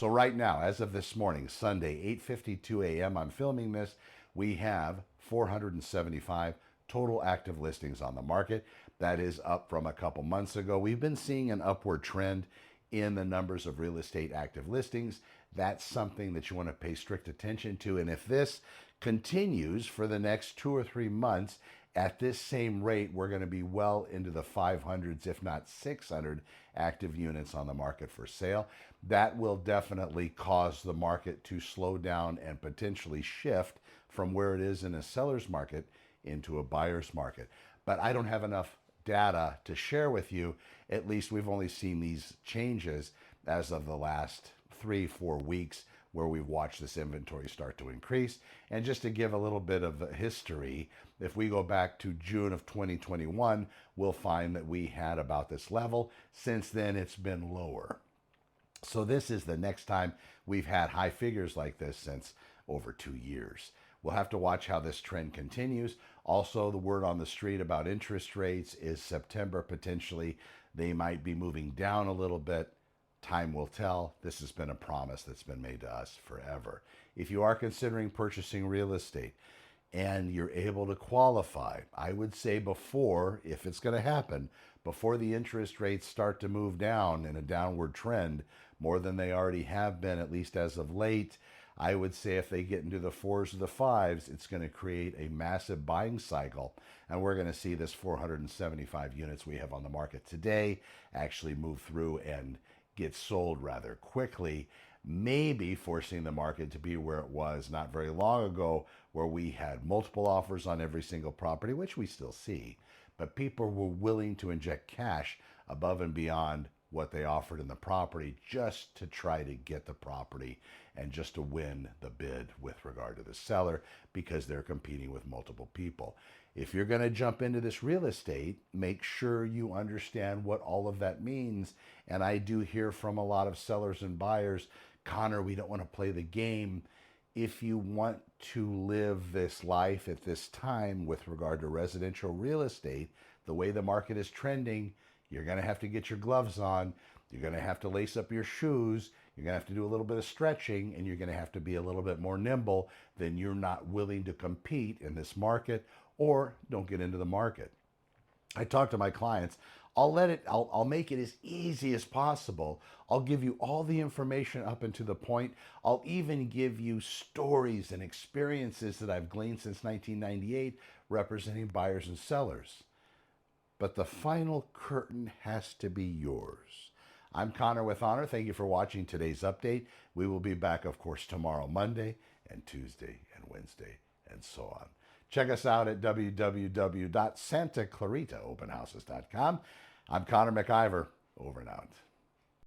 So right now, as of this morning, Sunday, 8:52 a.m., I'm filming this, we have 475 total active listings on the market. That is up from a couple months ago. We've been seeing an upward trend in the numbers of real estate active listings. That's something that you want to pay strict attention to. And if this continues for the next 2 or 3 months at this same rate, we're going to be well into the 500s, if not 600 active units on the market for sale. That will definitely cause the market to slow down and potentially shift from where it is in a seller's market into a buyer's market. But I don't have enough data to share with you. At least we've only seen these changes as of the last 3-4 weeks, where we've watched this inventory start to increase. And just to give a little bit of history, if we go back to June of 2021, we'll find that we had about this level. Since then, it's been lower. So this is the next time we've had high figures like this since over 2 years. We'll have to watch how this trend continues. Also, the word on the street about interest rates is September, potentially they might be moving down a little bit. Time will tell. This has been a promise that's been made to us forever. If you are considering purchasing real estate and you're able to qualify, I would say before, if it's going to happen, before the interest rates start to move down in a downward trend more than they already have been, at least as of late, I would say if they get into the 4s or the 5s, it's going to create a massive buying cycle. And we're going to see this 475 units we have on the market today actually move through and get sold rather quickly, maybe forcing the market to be where it was not very long ago, where we had multiple offers on every single property, which we still see, but people were willing to inject cash above and beyond what they offered in the property just to try to get the property and just to win the bid with regard to the seller, because they're competing with multiple people. If you're going to jump into this real estate, make sure you understand what all of that means. And I do hear from a lot of sellers and buyers, Connor, we don't want to play the game. If you want to live this life at this time with regard to residential real estate, the way the market is trending, you're going to have to get your gloves on. You're going to have to lace up your shoes. You're going to have to do a little bit of stretching, and you're going to have to be a little bit more nimble than you're not willing to compete in this market, or don't get into the market. I talk to my clients. I'll make it as easy as possible. I'll give you all the information up and to the point. I'll even give you stories and experiences that I've gleaned since 1998 representing buyers and sellers. But the final curtain has to be yours. I'm Connor with Honor. Thank you for watching today's update. We will be back, of course, tomorrow, Monday, and Tuesday, and Wednesday, and so on. Check us out at www.santaclaritaopenhouses.com. I'm Connor McIver. Over and out.